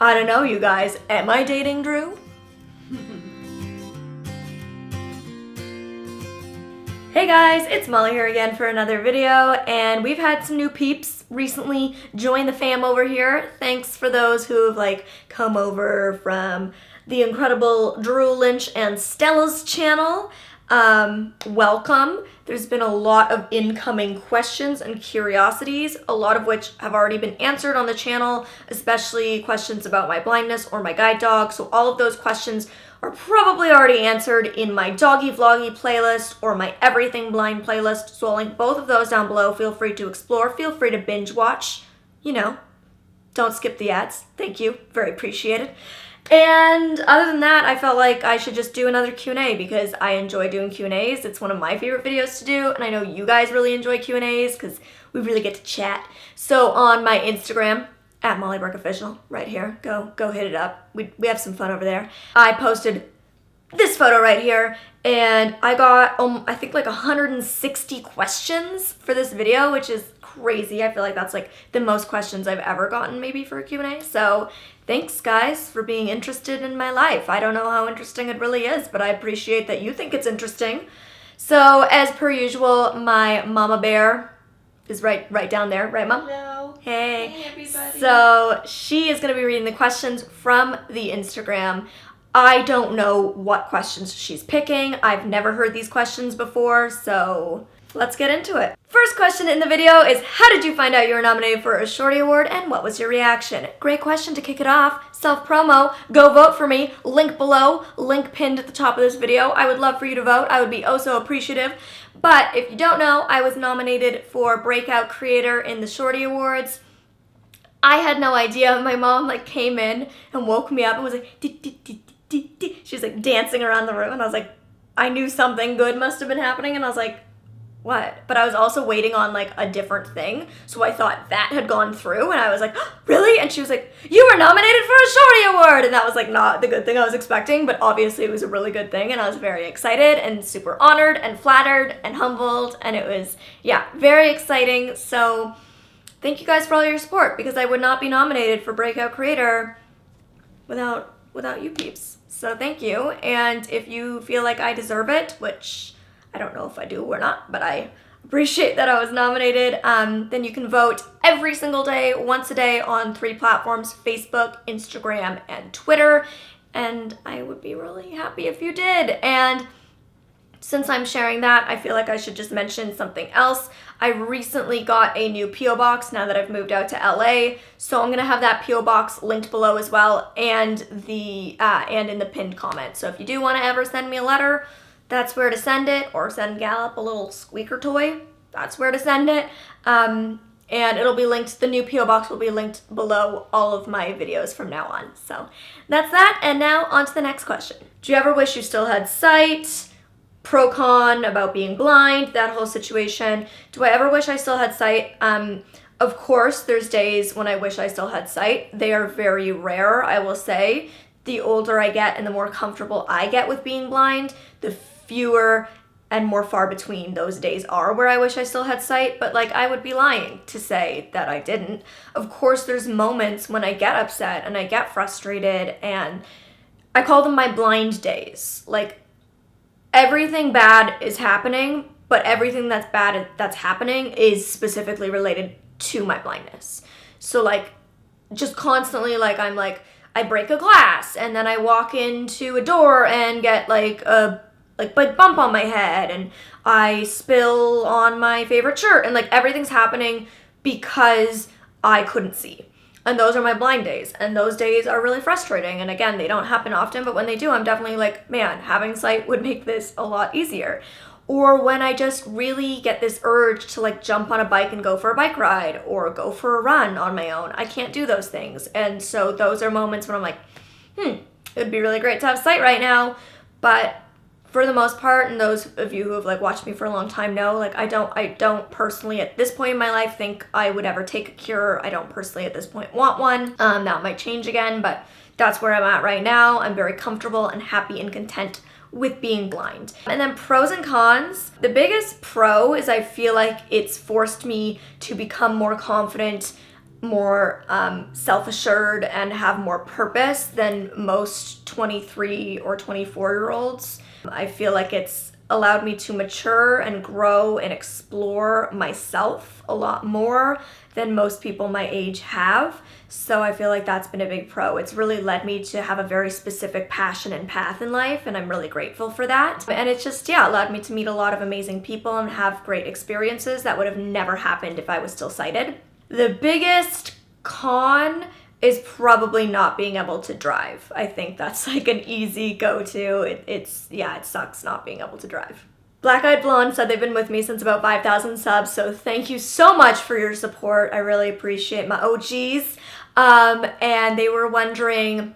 I don't know, you guys. Am I dating Drew? Hey guys, it's Molly here again for another video, and we've had some new peeps recently join the fam over here. Thanks for those who've come over from the incredible Drew Lynch and Stella's channel. Welcome. There's been a lot of incoming questions and curiosities, a lot of which have already been answered on the channel, especially questions about my blindness or my guide dog. So all of those questions are probably already answered in my doggy vloggy playlist or my everything blind playlist. So I'll link both of those down below. Feel free to explore. Feel free to binge watch. You know, don't skip the ads. Thank you. Very appreciated. And other than that, I felt like I should just do another Q&A because I enjoy doing Q&As. It's one of my favorite videos to do, and I know you guys really enjoy Q&As because we really get to chat. So on my Instagram, at Molly Burke Official, right here, go hit it up. We have some fun over there. I posted this photo right here, and I got, I think 160 questions for this video, which is crazy. I feel like that's the most questions I've ever gotten maybe for a Q&A. So thanks guys for being interested in my life. I don't know how interesting it really is, but I appreciate that you think it's interesting. So as per usual, my mama bear is right down there, right Mom? Hello. Hey everybody. So she is going to be reading the questions from the Instagram. I don't know what questions she's picking. I've never heard these questions before, so let's get into it. First question in the video is, how did you find out you were nominated for a Shorty Award and what was your reaction? Great question to kick it off. Self-promo. Go vote for me. Link below. Link pinned at the top of this video. I would love for you to vote. I would be oh so appreciative. But if you don't know, I was nominated for Breakout Creator in the Shorty Awards. I had no idea. My mom came in and woke me up and was like, she was dancing around the room, and I was like, I knew something good must have been happening, and I was like, what? But I was also waiting on a different thing, so I thought that had gone through, and I was like, oh, really? And she was like, you were nominated for a Shorty Award, and that was not the good thing I was expecting, but obviously it was a really good thing, and I was very excited and super honored and flattered and humbled, and it was, yeah, very exciting. So thank you guys for all your support, because I would not be nominated for Breakout Creator without you peeps. So thank you, and if you feel like I deserve it, which I don't know if I do or not, but I appreciate that I was nominated, then you can vote every single day, once a day on 3 platforms, Facebook, Instagram, and Twitter, and I would be really happy if you did. And since I'm sharing that, I feel like I should just mention something else. I recently got a new P.O. box now that I've moved out to LA, so I'm gonna have that P.O. box linked below as well, and in the pinned comment. So if you do want to ever send me a letter, that's where to send it, or send Gallop a little squeaker toy, that's where to send it. And it'll be linked, the new P.O. box will be linked below all of my videos from now on. So that's that, and now on to the next question. Do you ever wish you still had sight? Pro con about being blind, that whole situation. Do I ever wish I still had sight? Of course, there's days when I wish I still had sight. They are very rare, I will say. The older I get and the more comfortable I get with being blind, the fewer and more far between those days are where I wish I still had sight, but I would be lying to say that I didn't. Of course, there's moments when I get upset and I get frustrated, and I call them my blind days. Everything bad is happening, but everything that's bad that's happening is specifically related to my blindness. So just constantly I break a glass, and then I walk into a door and get a bump on my head, and I spill on my favorite shirt, and everything's happening because I couldn't see. And those are my blind days, and those days are really frustrating. And again, they don't happen often, but when they do, I'm definitely man, having sight would make this a lot easier. Or when I just really get this urge to jump on a bike and go for a bike ride, or go for a run on my own. I can't do those things. And so those are moments when I'm it would be really great to have sight right now, but for the most part, and those of you who have watched me for a long time know, I don't personally at this point in my life think I would ever take a cure. I don't personally at this point want one. That might change again, but that's where I'm at right now. I'm very comfortable and happy and content with being blind. And then pros and cons. The biggest pro is I feel like it's forced me to become more confident more self-assured and have more purpose than most 23 or 24-year-olds. I feel like it's allowed me to mature and grow and explore myself a lot more than most people my age have. So I feel like that's been a big pro. It's really led me to have a very specific passion and path in life, and I'm really grateful for that. And it's just, allowed me to meet a lot of amazing people and have great experiences that would have never happened if I was still sighted. The biggest con is probably not being able to drive. I think that's like an easy go-to. It sucks not being able to drive. Black Eyed Blonde said they've been with me since about 5,000 subs, so thank you so much for your support. I really appreciate my OGs. And they were wondering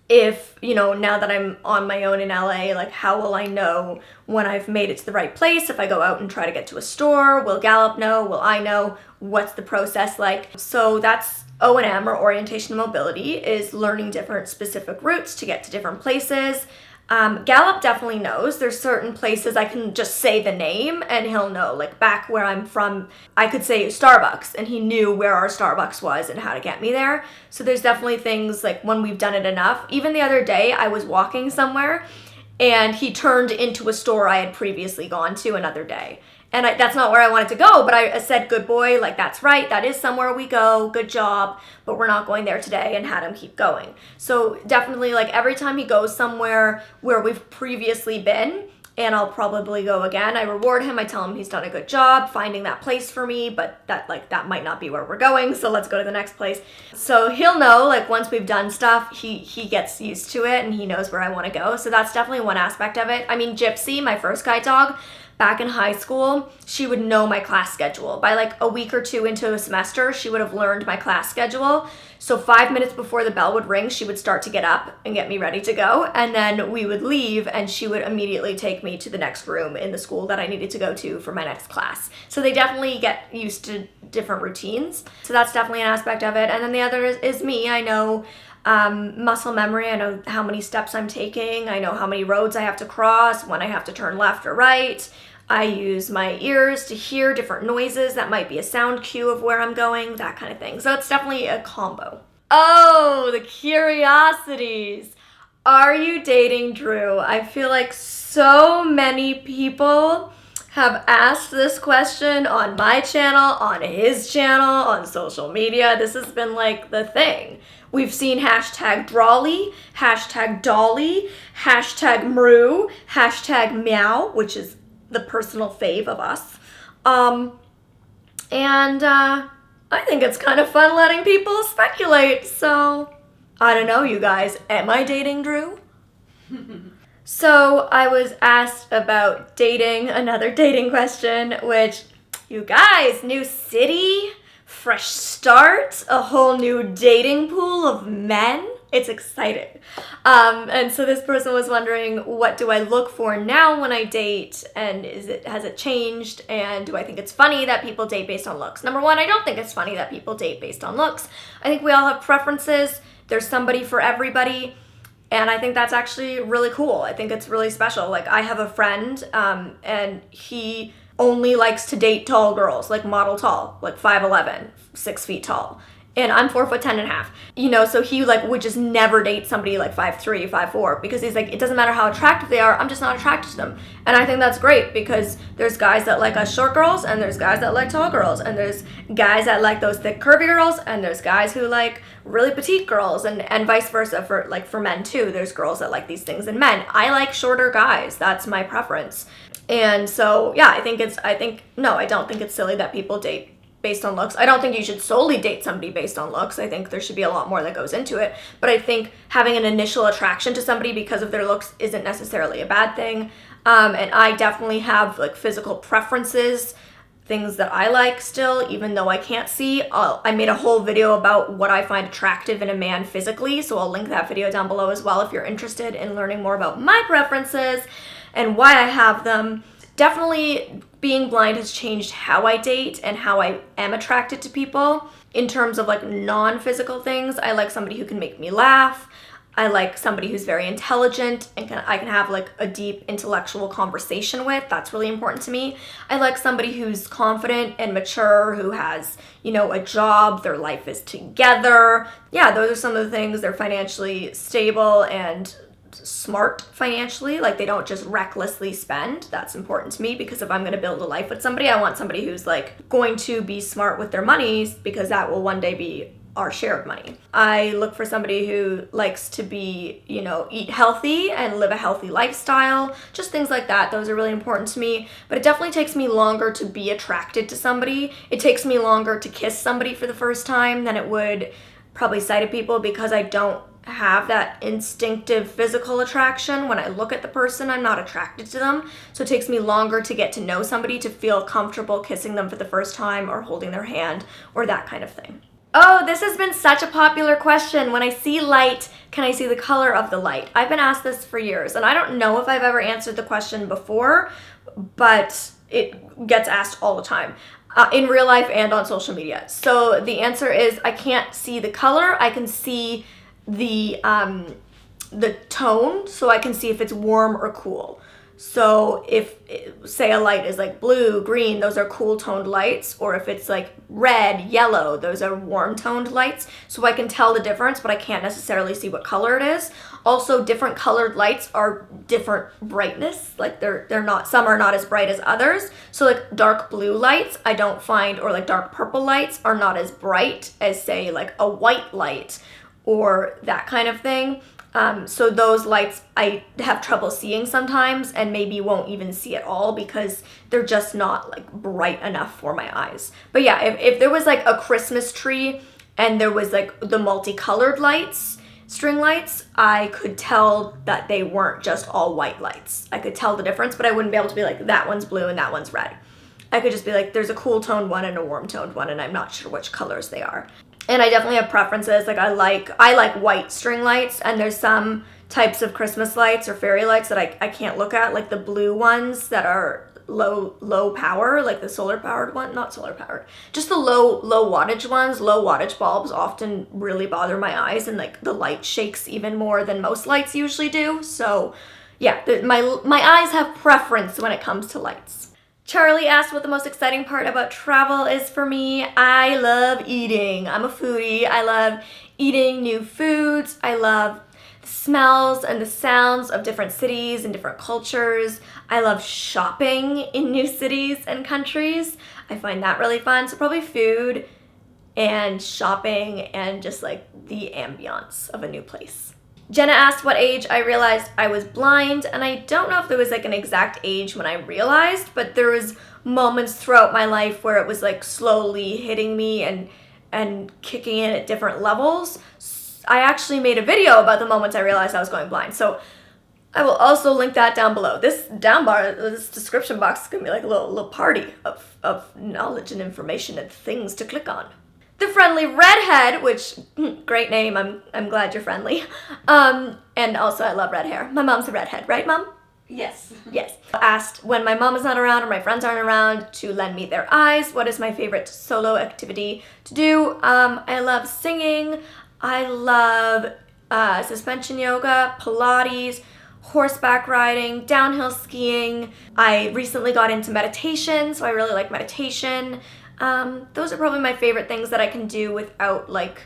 if, now that I'm on my own in LA, like how will I know when I've made it to the right place? If I go out and try to get to a store, will Gallup know? Will I know? What's the process like? So that's O&M, or orientation and mobility, is learning different specific routes to get to different places. Gallup definitely knows. There's certain places I can just say the name and he'll know. Like back where I'm from, I could say Starbucks and he knew where our Starbucks was and how to get me there. So there's definitely things like when we've done it enough. Even the other day I was walking somewhere and he turned into a store I had previously gone to another day. And that's not where I wanted to go, but I said, good boy, like that's right, that is somewhere we go, good job, but we're not going there today, and had him keep going. So definitely, like every time he goes somewhere where we've previously been, and I'll probably go again, I reward him, I tell him he's done a good job finding that place for me, but that might not be where we're going, so let's go to the next place. So he'll know, like once we've done stuff, he gets used to it and he knows where I want to go. So that's definitely one aspect of it. I mean, Gypsy, my first guide dog, back in high school, she would know my class schedule. By like a week or two into a semester, she would have learned my class schedule. So 5 minutes before the bell would ring, she would start to get up and get me ready to go. And then we would leave and she would immediately take me to the next room in the school that I needed to go to for my next class. So they definitely get used to different routines. So that's definitely an aspect of it. And then the other is me. I know muscle memory. I know how many steps I'm taking. I know how many roads I have to cross, when I have to turn left or right. I use my ears to hear different noises that might be a sound cue of where I'm going, that kind of thing. So it's definitely a combo. Oh, the curiosities. Are you dating Drew? I feel like so many people have asked this question on my channel, on his channel, on social media. This has been like the thing. We've seen hashtag Drawly, hashtag Dolly, hashtag Mru, hashtag Meow, which is the personal fave of us. I think it's kind of fun letting people speculate. So, I don't know, you guys. Am I dating Drew? So, I was asked about dating, another dating question, which, you guys, new city, fresh start, a whole new dating pool of men. It's exciting. And so this person was wondering, what do I look for now when I date? And has it changed? And do I think it's funny that people date based on looks? Number one, I don't think it's funny that people date based on looks. I think we all have preferences. There's somebody for everybody. And I think that's actually really cool. I think it's really special. Like I have a friend and he only likes to date tall girls, like model tall, like 5'11", 6 feet tall. And I'm 4'10.5". So he like would just never date somebody like 5'3", 5'4", because he's like, it doesn't matter how attractive they are, I'm just not attracted to them. And I think that's great because there's guys that like us short girls and there's guys that like tall girls and there's guys that like those thick curvy girls and there's guys who like really petite girls and vice versa for men too. There's girls that like these things in men. I like shorter guys. That's my preference. And so, yeah, I don't think it's silly that people date based on looks. I don't think you should solely date somebody based on looks. I think there should be a lot more that goes into it. But I think having an initial attraction to somebody because of their looks isn't necessarily a bad thing. And I definitely have like physical preferences, things that I like still, even though I can't see. I made a whole video about what I find attractive in a man physically, so I'll link that video down below as well if you're interested in learning more about my preferences and why I have them. Definitely being blind has changed how I date and how I am attracted to people. In terms of like non-physical things, I like somebody who can make me laugh. I like somebody who's very intelligent and I can have like a deep intellectual conversation with. That's really important to me. I like somebody who's confident and mature, who has, you know, a job, their life is together. Yeah, those are some of the things. They're financially stable and smart financially, like they don't just recklessly spend. That's important to me, because if I'm going to build a life with somebody, I want somebody who's like going to be smart with their money, because that will one day be our shared money. I look for somebody who likes to be, you know, eat healthy and live a healthy lifestyle, just things like that. Those are really important to me, but it definitely takes me longer to be attracted to somebody. It takes me longer to kiss somebody for the first time than it would probably sighted people, because I don't have that instinctive physical attraction. When I look at the person, I'm not attracted to them. So it takes me longer to get to know somebody, to feel comfortable kissing them for the first time or holding their hand or that kind of thing. Oh, this has been such a popular question. When I see light, can I see the color of the light? I've been asked this for years, and I don't know if I've ever answered the question before, but it gets asked all the time. In real life and on social media. So the answer is I can't see the color. I can see the tone, so I can see if it's warm or cool. So if, say, a light is like blue, green, those are cool toned lights, or if it's like red, yellow, those are warm toned lights. So I can tell the difference, but I can't necessarily see what color it is. Also, different colored lights are different brightness. Like they're not, some are not as bright as others. So like dark blue lights, I don't find, or like dark purple lights are not as bright as, say, like a white light or that kind of thing. So those lights I have trouble seeing sometimes, and maybe won't even see at all, because they're just not like bright enough for my eyes. But yeah, if there was like a Christmas tree and there was like the multicolored lights, string lights, I could tell that they weren't just all white lights. I could tell the difference, but I wouldn't be able to be like, that one's blue and that one's red. I could just be like, there's a cool toned one and a warm toned one, and I'm not sure which colors they are. And I definitely have preferences. Like I like white string lights, and there's some types of Christmas lights or fairy lights that I can't look at, like the blue ones that are low power, like the solar powered one, not solar powered, just the low wattage ones. Low wattage bulbs often really bother my eyes, and like the light shakes even more than most lights usually do. So yeah, my eyes have preference when it comes to lights. Charlie asked what the most exciting part about travel is for me. I love eating. I'm a foodie. I love eating new foods. I love the smells and the sounds of different cities and different cultures. I love shopping in new cities and countries. I find that really fun. So probably food and shopping and just like the ambiance of a new place. Jenna asked what age I realized I was blind, and I don't know if there was like an exact age when I realized, but there was moments throughout my life where it was like slowly hitting me and kicking in at different levels. I actually made a video about the moments I realized I was going blind, so I will also link that down below. This description box is gonna be like a little party of knowledge and information and things to click on. The friendly redhead, which great name, I'm glad you're friendly. And also I love red hair. My mom's a redhead, right, Mom? Yes. Yes. Asked when my mom is not around or my friends aren't around to lend me their eyes. What is my favorite solo activity to do? I love singing. I love suspension yoga, Pilates, horseback riding, downhill skiing. I recently got into meditation, so I really like meditation. Those are probably my favorite things that I can do without like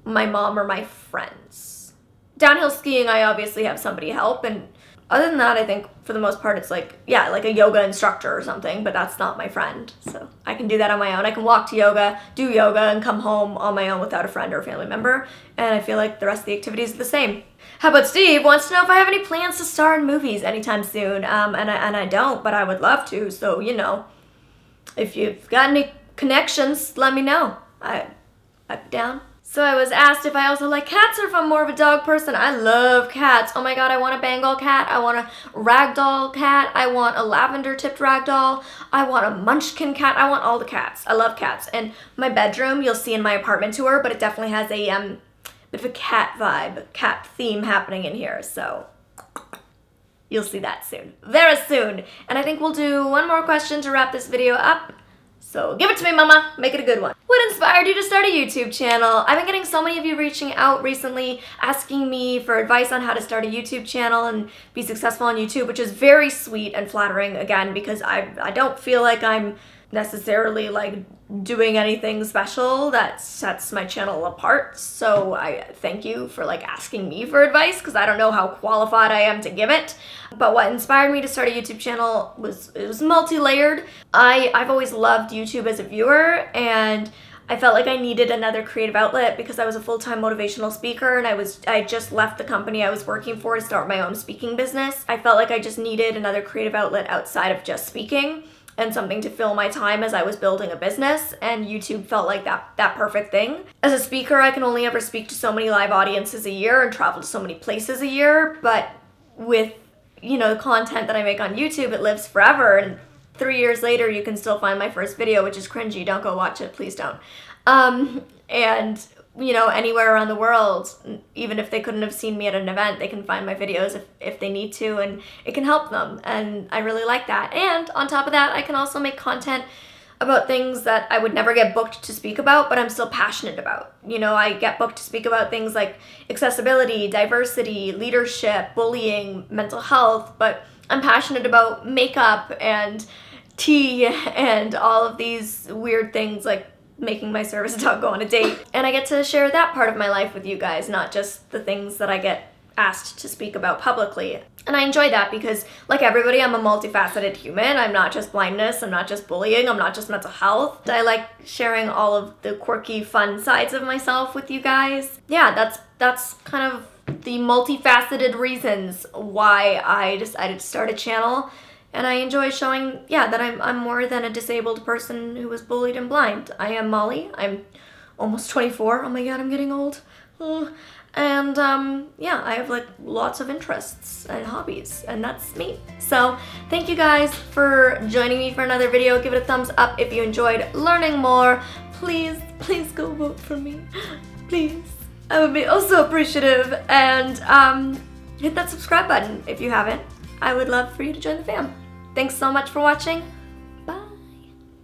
my mom or my friends. Downhill skiing, I obviously have somebody help, and other than that, I think for the most part it's like, yeah, like a yoga instructor or something, but that's not my friend. So I can do that on my own. I can walk to yoga, do yoga, and come home on my own without a friend or a family member, and I feel like the rest of the activities are the same. How about Steve wants to know if I have any plans to star in movies anytime soon, and I don't, but I would love to, so you know. If you've got any connections, let me know. I'd be down. So I was asked if I also like cats or if I'm more of a dog person. I love cats. Oh my god, I want a Bengal cat. I want a ragdoll cat. I want a lavender tipped ragdoll. I want a munchkin cat. I want all the cats. I love cats. And my bedroom, you'll see in my apartment tour, but it definitely has a bit of a cat vibe, cat theme happening in here. So you'll see that soon. Very soon. And I think we'll do one more question to wrap this video up. So give it to me, mama. Make it a good one. What inspired you to start a YouTube channel? I've been getting so many of you reaching out recently, asking me for advice on how to start a YouTube channel and be successful on YouTube, which is very sweet and flattering, again, because I don't feel like I'm necessarily like doing anything special that sets my channel apart. So I thank you for like asking me for advice, because I don't know how qualified I am to give it. But what inspired me to start a YouTube channel was multi-layered. I've always loved YouTube as a viewer, and I felt like I needed another creative outlet because I was a full-time motivational speaker, and I just left the company I was working for to start my own speaking business. I felt like I just needed another creative outlet outside of just speaking, and something to fill my time as I was building a business, and YouTube felt like that perfect thing. As a speaker, I can only ever speak to so many live audiences a year and travel to so many places a year, but with, you know, the content that I make on YouTube, it lives forever, and 3 years later, you can still find my first video, which is cringy. Don't go watch it, please don't. And, you know, anywhere around the world, even if they couldn't have seen me at an event, they can find my videos if they need to, and it can help them, and I really like that. And on top of that, I can also make content about things that I would never get booked to speak about, but I'm still passionate about. You know, I get booked to speak about things like accessibility, diversity, leadership, bullying, mental health, but I'm passionate about makeup and tea and all of these weird things like making my service dog go on a date. And I get to share that part of my life with you guys, not just the things that I get asked to speak about publicly. And I enjoy that because, like everybody, I'm a multifaceted human. I'm not just blindness, I'm not just bullying, I'm not just mental health. I like sharing all of the quirky, fun sides of myself with you guys. Yeah, that's kind of the multifaceted reasons why I decided to start a channel. And I enjoy showing, yeah, that I'm more than a disabled person who was bullied and blind. I am Molly. I'm almost 24. Oh my god, I'm getting old. And yeah, I have like lots of interests and hobbies, and that's me. So thank you guys for joining me for another video. Give it a thumbs up if you enjoyed learning more. Please go vote for me. Please. I would be also appreciative. And hit that subscribe button if you haven't. I would love for you to join the fam. Thanks so much for watching.